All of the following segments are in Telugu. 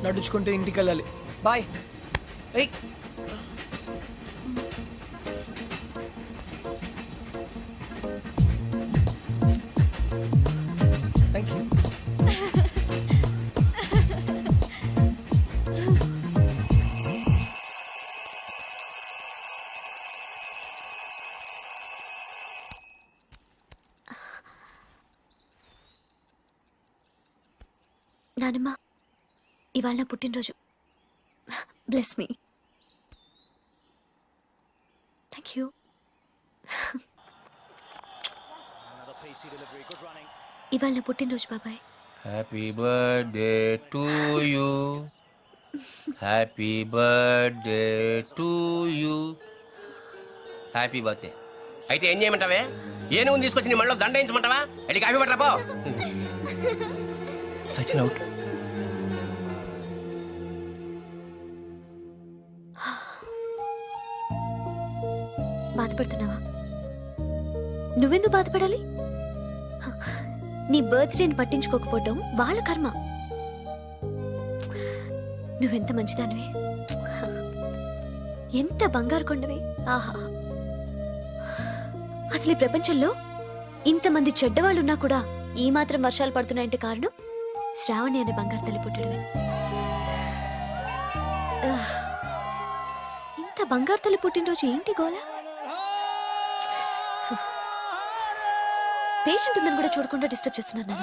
నడుచుకుంటూ ఇంటికి వెళ్ళాలి. బాయ్. ఏయ్ థ్యాంక్ యూ. నానమ్మ, ఇవాళ నా పుట్టినరోజు. Bless me. Thank you. ఇవాళ నా పుట్టినరోజు బాబాయ్. Happy birthday to you, happy birthday to you. Happy birthday. అయితే ఏం చేయమంటావే? ఏనుగుని తీసుకొచ్చి నీ మళ్ళీ దండ వేయించమంటావా? వెళ్ళి కాఫీ పట్టరా పో. సచిన్ అవుట్. బాధపడుతున్నావా? నువ్వెందుకు బాధపడాలి? నీ బర్త్డేని పట్టించుకోకపోవటం వాళ్ళ కర్మ. నువ్వెంత మంచిదానివి, ఎంత బంగారు కొండవి. ఆహా, అసలు ఈ ప్రపంచంలో ఇంతమంది చెడ్డవాళ్ళున్నా కూడా ఈ మాత్రం వర్షాలు పడుతున్నాయంటే కారణం శ్రావణి అనే బంగారు తల్లి పుట్టడమే. ఇంత బంగారు తల్లి పుట్టినరోజు ఏంటి గోలా? పేషెంట్ ఉందని కూడా చూడకుండా డిస్టర్బ్ చేస్తున్నాను.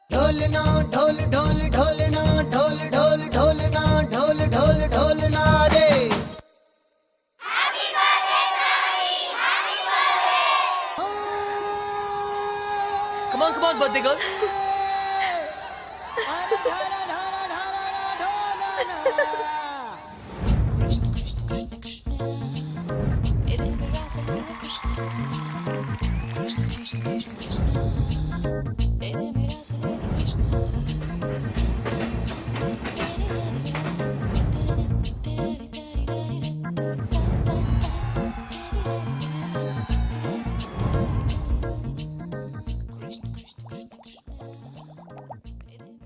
ढोलना ढोल ढोल ढोलना ढोल ढोल ढोलना ढोल ढोल ढोलना रे. Happy birthday Shravani, happy birthday. Come on, birthday girl.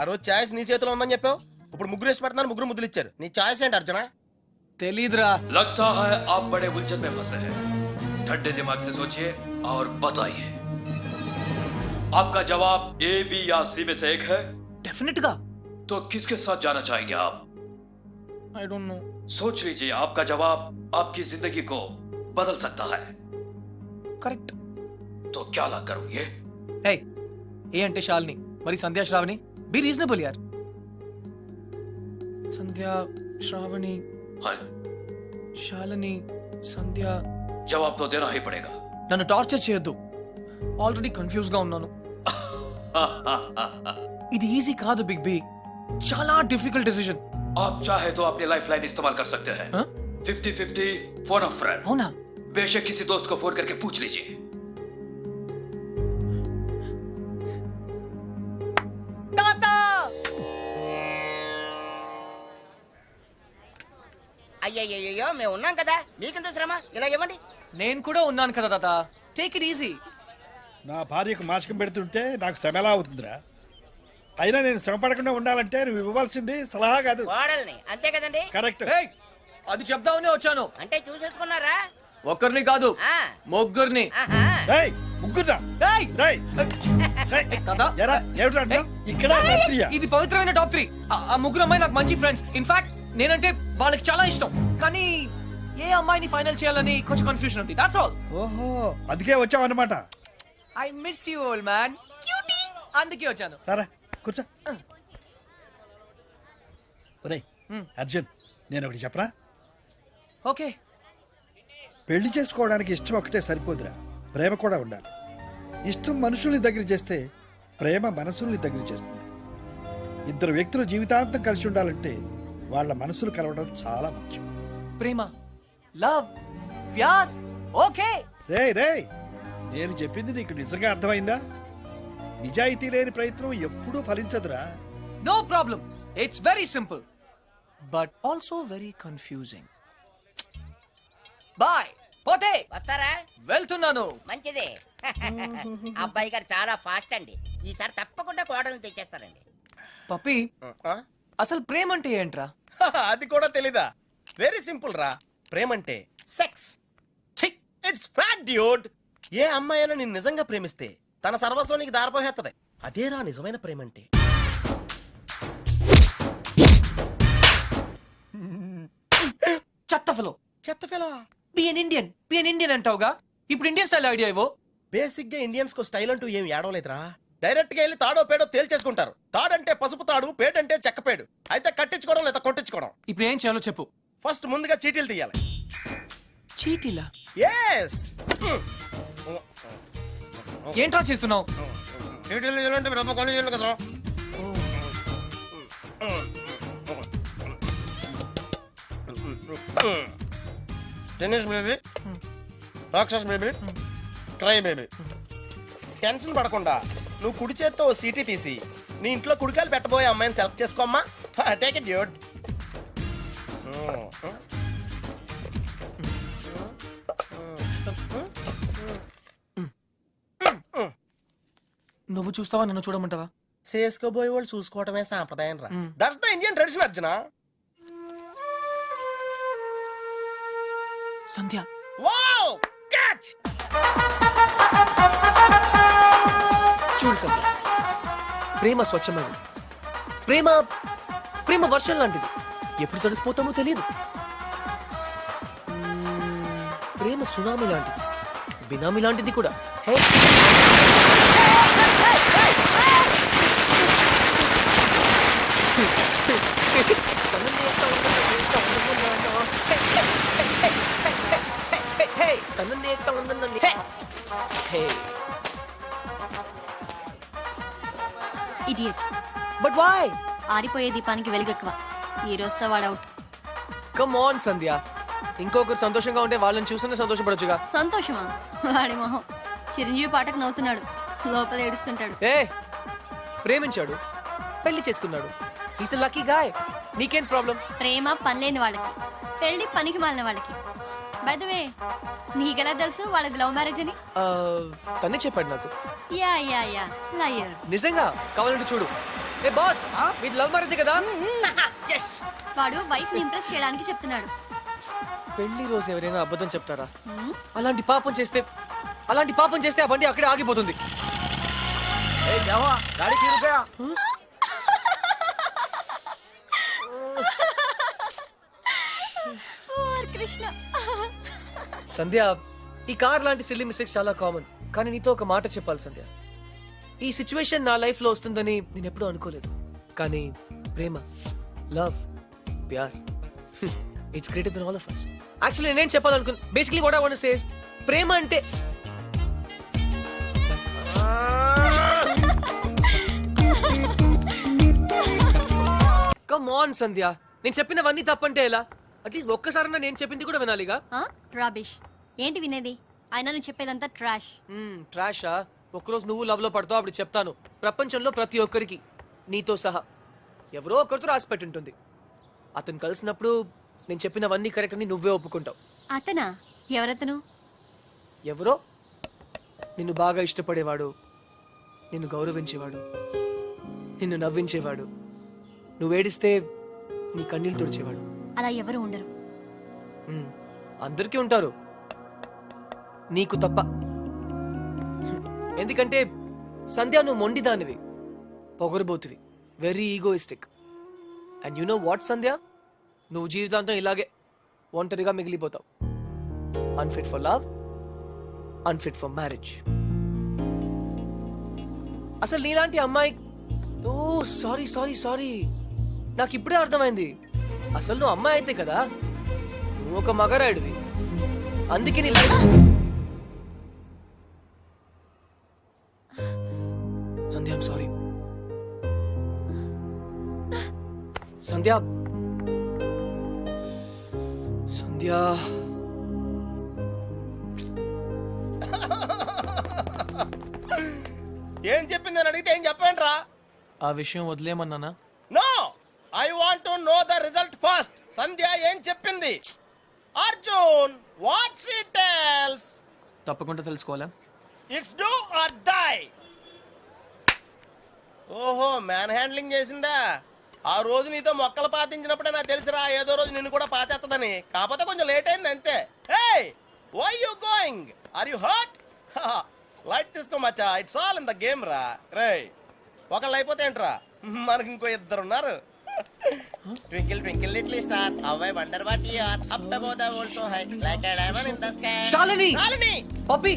ఆ రోజు ఛాయిస్ నీ చేతిలో ఉందని చెప్పావు. ఇప్పుడు ముగ్గురు ఇష్టపడుతున్నారు, ముగ్గురు ముద్దులు ఇచ్చారు. నీ ఛాయిస్ ఏంటి అర్జున? తెలీదురా. लगता है आप बड़े उलझन में फंसे हैं. ठंडे दिमाग से सोचिए और बताइए. आपका जवाब ए, बी या सी में से एक है. डेफिनेट गा. तो किसके साथ जाना चाहेंगे आप? I don't know. सोच लीजिए, आपका जवाब आपकी जिंदगी को बदल सकता है. करेक्ट. तो क्या ला करोगे? Hey, ఏ అంటే శాలిని, మరి సంధ్యా శ్రావణి. బి రీజనబుల్ యార్. సంధ్యా శ్రావణి, हाँ, శాలిని, సంధ్య. जवाब तो देना ही पड़ेगा. నన్ను టార్చర్ చేయొద్దు. ఆల్రెడీ కన్ఫ్యూజ్ గా ఉన్నాను. ఇది ఈజీ కాదు బిగ్ బి, చాలా డిఫికల్ట్ డిసిజన్. आप चाहे तो अपनी लाइफ लाइन इस्तेमाल कर सकते हैं. 50-50 फोन अ फ्रेंड. అవునా? बेशक किसी दोस्त को फोन करके पूछ लीजिए. అయ్యయ్యో మేము ఉన్నాం కదా, మీకెంత శ్రమ? ఇలా ఇవ్వండి. నేను కూడా ఉన్నాను కదా తాత. Take it easy. నా భార్యకు మాసికం పెడుతుంటే నాకు శ్రమ ఎలా అవుతుందిరా? అయినా నేను శ్రమ పడకుండా ఉండాలంటే నువ్వు ఇవ్వాల్సింది సలహా కాదు, కోడల్ని. అంతే కదండి? కరెక్ట్. ఏయ్, అది చెప్దామనే వచ్చాను. అంటే చూసేసుకున్నారా? ఒక్కరిని కాదు, ఆ. ముగ్గురిని. ఆహా. ఏయ్, ముగ్గురా. ఏయ్, రేయ్, రేయ్. తాత, ఎరా, ఏమిట్రా అంటున్నావ్? ఇక్కడ రాత్రియా? ఇది పవిత్రమైన టాప్ 3. ఆ ముగ్గురు అమ్మాయి నాకు మంచి ఫ్రెండ్స్. ఇన్ఫాక్ట్ నేనంటే వాళ్ళకి చాలా ఇష్టం. కానీ ఏ అమ్మాయిని ఫైనల్ చేయాలని కొంచెం కన్ఫ్యూజన్ ఉంది. That's all. ఓహో, అందుకే వచ్చావు అన్నమాట. I miss you old man. Cutie. అందుకే వచ్చాను. సరే కూర్చో. ఒరేయ్ అర్జున్, నేను ఒకటి చెప్పరా? ఓకే. పెళ్లి చేసుకోవడానికి ఇష్టం ఒకటే సరిపోదురా, ప్రేమ కూడా ఉండాలి. ఇష్టం మనుషుల్ని దగ్గర చేస్తే ప్రేమ మనసుల్ని దగ్గర చేస్తుంది. ఇద్దరు వ్యక్తులు జీవితాంతం కలిసి ఉండాలంటే వాళ్ళ మనసులు కలవడం చాలా ముఖ్యం. ప్రేమ, లవ్, ప్యార్. ఓకే. రేయ్ రేయ్, నేను చెప్పింది నీకు నిజంగా అర్థమైందా? నిజాయితీ లేని ప్రయత్నం ఎప్పుడూ ఫలించదురా. No problem. It's very simple but also very confusing. Bye పోతే వస్తారా? వెళ్తున్నాను. మంచిది. అబ్బాయి గారు చాలా ఫాస్ట్ అండి. ఈసారి తప్పకుండా కోడలు తెచ్చేస్తారండి. పప్పి అసలు ప్రేమ అంటే ఏంట్రా? అది కూడా తెలీదా? వెరీ సింపుల్ రా. ప్రేమంటే సెక్స్. ఛీ! It's fact dude. ఏ అమ్మాయి అయినా నిన్ను నిజంగా ప్రేమిస్తే తన సర్వస్వానికి దారిపోహేత్తది. అదేరా నిజమైన ప్రేమంటే. చెత్త ఫలో. చెత్త ఫెలో. పిఎన్ ఇండియన్ అంటావుగా, ఇప్పుడు ఇండియన్ స్టైల్ ఐడియా ఇవ్వు. బేసిక్ గా ఇండియన్స్ కు స్టైల్ అంటూ ఏం ఏడవలేదురా. డైరెక్ట్ గా వెళ్ళి తాడో పేడో తేల్చేసుకుంటారు. తాడంటే పసుపు తాడు, పేడంటే చెక్కపేడు. అయితే కట్టించుకోవడం లేదా కొట్టించుకోవడం. ఇప్పుడు ఏం చేయాలో చెప్పు. ఫస్ట్ ముందుగా చీటీలు తీయాలి. చీటీలా? ఎస్. ఏంట్రా చేస్తున్నావు? చీటీలు తీయాలంటే రూపాయి కొని చేయాలి కదరా. టెన్నిస్ బేబీ, రాక్షస్ బేబీ, క్రై బేబీ. టెన్షన్ పడకుండా నువ్వు కుడి చేత్తో ఓ సీటీ తీసి నీ ఇంట్లో కుడికాయలు పెట్టబోయే అమ్మాయిని సెలెక్ట్ చేసుకోమ్మా. Take it dude. నువ్వు చూస్తావా, నన్ను చూడమంటావా? చేసుకోబోయే వాళ్ళు చూసుకోవటమే సాంప్రదాయం రా. That's the Indian tradition Arjuna. Sandhya. Wow catch. చూడు సంధ్య, ప్రేమ స్వచ్ఛమైనది. ప్రేమ ప్రేమ వర్షం లాంటిది, ఎప్పుడు తడిసిపోతామో తెలియదు. ప్రేమ సునామీ లాంటిది, బినామీ లాంటిది కూడా. Hey idiot. But why? ఆరిపోయే దీపానికి వెలుగెక్కువ. ఈ రోజుతో వాడు అవుట్. కమ్ ఆన్ సంధ్య, ఇంకొకరు సంతోషంగా ఉంటే వాళ్ళని చూస్తేనే సంతోషపడొచ్చుగా. సంతోషమా? వాడి మొహం. చిరంజీవి పాటకు నవ్వుతున్నాడు, లోపల ఏడుస్తుంటాడు. ఏ ప్రేమించాడు, పెళ్లి చేసుకున్నాడు. Is lucky guy. నీకేం ప్రాబ్లం? ప్రేమ పనిలేని వాళ్ళకి, పెళ్లి పనికి మాలిన వాళ్ళకి. బై ద వే, నీకెలా తెలుసు వాళ్ళది లవ్ మ్యారేజ్ అని? తనే చెప్పాడు నాకు. Yeah yeah yeah liar. నిజంగా? కావాలంటే చూడు. ఏ బాస్, మీది లవ్ మ్యారేజ్ కదా? వాడు వైఫ్ ని ఇంప్రెస్ చేయడానికి చెప్తున్నాడు. పెళ్లి రోజు ఎవరైనా అబద్ధం చెప్తారా? అలాంటి పాపం చేస్తే ఆ బండి అక్కడే ఆగిపోతుంది. కృష్ణ. సంధ్య, ఈ కార్ లాంటి సిల్లీ మిస్టేక్స్ చాలా కామన్. కానీ నీతో ఒక మాట చెప్పాలి సంధ్య. ఈ సిచ్యువేషన్ నా లైఫ్ లో వస్తుందని నేను ఎప్పుడూ అనుకోలేదు. కానీ ప్రేమ, లవ్, ప్యార్, it's greater than all of us. Actually నేనేం చెప్పాలనుకున్నా, basically what I want to say is, ప్రేమ అంటే కమ్ ఆన్ సంధ్య, నేను చెప్పినవన్నీ తప్పంటే ఎలా? అట్లీస్ట్ ఒక్కసారన్నా నేను చెప్పింది కూడా వినాలిగా. రాబిష్. ఏంటి వినేది? అయినా నువ్వు చెప్పేదంతా ట్రాష్. ట్రాషా? ఒక్కరోజు నువ్వు లవ్ లో పడతావు, అప్పుడు చెప్తాను. ప్రపంచంలో ప్రతి ఒక్కరికి, నీతో సహా, ఎవరో ఒకరితో రాసి పెట్టుంటుంది. అతను కలిసినప్పుడు నేను చెప్పినవన్నీ కరెక్ట్ అని నువ్వే ఒప్పుకుంటావు. అతనా? ఎవరతను? ఎవరో నిన్ను బాగా ఇష్టపడేవాడు, నిన్ను గౌరవించేవాడు, నిన్ను నవ్వించేవాడు, నువ్వేడిస్తే నీ కన్నీళ్ళు తుడిచేవాడు. అలా ఎవరు ఉండరు. అందరికీ ఉంటారు, నీకు తప్ప. ఎందుకంటే సంధ్య, నువ్వు మొండిదానివి, పొగరబోతువి, very egoistic. And you know what Sandhya, నువ్వు జీవితాంతం ఇలాగే ఒంటరిగా మిగిలిపోతావు. Unfit for love, unfit for marriage. అసలు నీలాంటి అమ్మాయి, ఓ సారీ సారీ సారీ, నాకు ఇప్పుడే అర్థమైంది. అసలు నువ్వు అమ్మాయి అయితే కదా, నువ్వు ఒక మగరాయుడివి. అందుకే నీ life. Sandhya, I'm sorry. Sandhya, Sandhya. ఏం చెప్పింది అని అడిగితే ఏం చెప్పండి రా. ఆ విషయం వదిలేమన్నానా? No, I want to know the result first. Sandhya ఏం చెప్పింది? అర్జున్ వాట్ షీ టెల్స్ తప్పకుండా తెలుసుకోవాలా? It's do or die. ఓహో మ్యాన్ హ్యాండ్లింగ్ చేసిందా? ఆ రోజు నీతో మొక్కలు పాతించినప్పుడే నాకు తెలిసిరా ఏదో రోజు నిన్ను కూడా పాతేస్తుందని. కాకపోతే కొంచెం లేట్ అయింది అంతే. Hey why you going? Are you hurt? Light తీసుకో మచ్చా, it's all in the game రా. రే ఒకళ్ళు అయిపోతే ఏంట్రా, మనకి ఇంకో ఇద్దరు ఉన్నారు. Twinkle twinkle little star how I wonder what you are up above the world so high like a diamond in the sky. Shalini! Shalini పప్పి!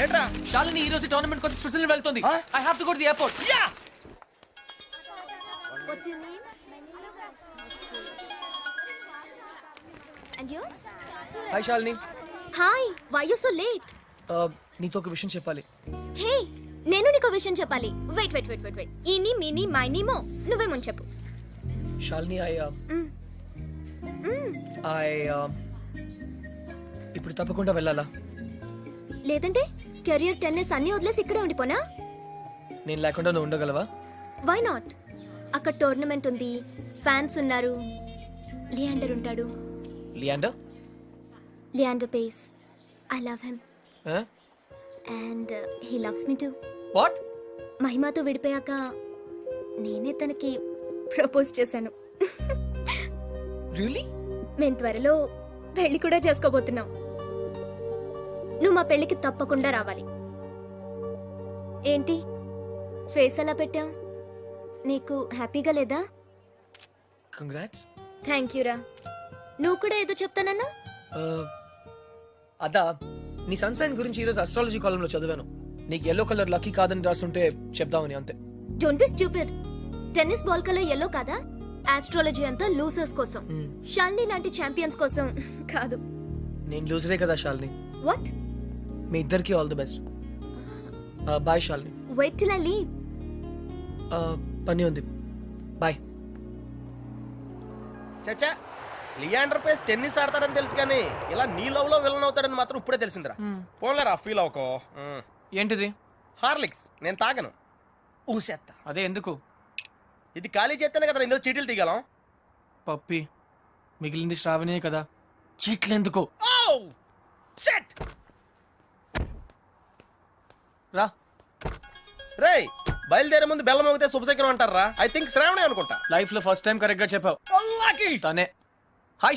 ఏంట్రా? శాలిని ఈ రోజు టోర్నమెంట్ కోసం స్విట్జర్లాండ్ వెళ్తుంది. I have to go to the airport. Yeah What's your name? And yours? Hi Shalini. Hi, why you so late? నీతో ఒక విషయం చెప్పాలి. Hey, నేను నీకు విషయం చెప్పాలి. వెయిట్. ఈని మిని మైని మో నువ్వే ముందు చెప్పు. శాలిని ఐ ఇప్పుడు తప్పకుండా వెళ్ళాలా? లేదంటే కెరియర్ టెన్నిస్ అన్ని వదిలేసి ఇక్కడే ఉండిపోనా? నేను లేకుండా నువ్వు ఉండగలవా? Why not? అక్కడ టోర్నమెంట్ ఉంది, ఫ్యాన్స్ ఉన్నారు, లియాండర్ ఉంటాడు. Leander Paes. I love him and he loves me too. What? మహిమతో విడిపోయాక నేనే తనకి ప్రపోజ్ చేశాను. రియల్లీ? మేము త్వరలో పెళ్లి కూడా చేసుకోబోతున్నాం. నువ్వు మా పెళ్లికి తప్పకుండా రావాలి. ఏంటి ఫేస్ అలా పెట్టావు? నీకు హ్యాపీగా లేదా? కంగ్రాట్స్. థ్యాంక్ యూ రా. నువ్వు కూడా ఏదో చెప్తానన్నా? అదా, నీ సన్సైన్ గురించి ఈరోజు అస్ట్రాలజీ కాలంలో చదివాను. నీకు ఎల్లో కలర్ లక్కీ కాదని రాసుంటే చెప్దామని అంతే. Don't be stupid. Tennis ball colour yellow కాదా? ఆస్ట్రాలజీ అంతా లూజర్స్ కోసం, షాలిని లాంటి ఛాంపియన్స్ కోసం కాదు. నేను లూజరే కదా శాలిని. వాట్? మీ ఇద్దరికి all the best. Bye Shalini. Wait till I leave. పని ఉంది. బాయ్. చచ్చా లియాండర్ పేస్ టెన్నిస్ ఆడతాడని తెలుసు కానీ ఇలా నీ లవ్ లో విలన్ అవుతాడని మాత్రం ఇప్పుడే తెలిసిందిరా. పోన్లేరా ఫీల్ అవుకో. ఏంటిది? హార్లిక్స్ నేను తాగను, ఊసేత్తా. అదే ఎందుకు? ఇది ఖాళీ చేస్తేనే కదా ఇందులో చీటీలు తీగలం. పప్పి, మిగిలింది శ్రావణే కదా, చీట్లు ఎందుకు? రా. రేయ్ బయలుదేరే ముందు బెల్లం మోగితే శుభశకరం అంటారా? ఐ థింక్ శ్రావణే అనుకుంటా. లైఫ్ లో ఫస్ట్ టైం కరెక్ట్ గా చెప్పావు. తనే.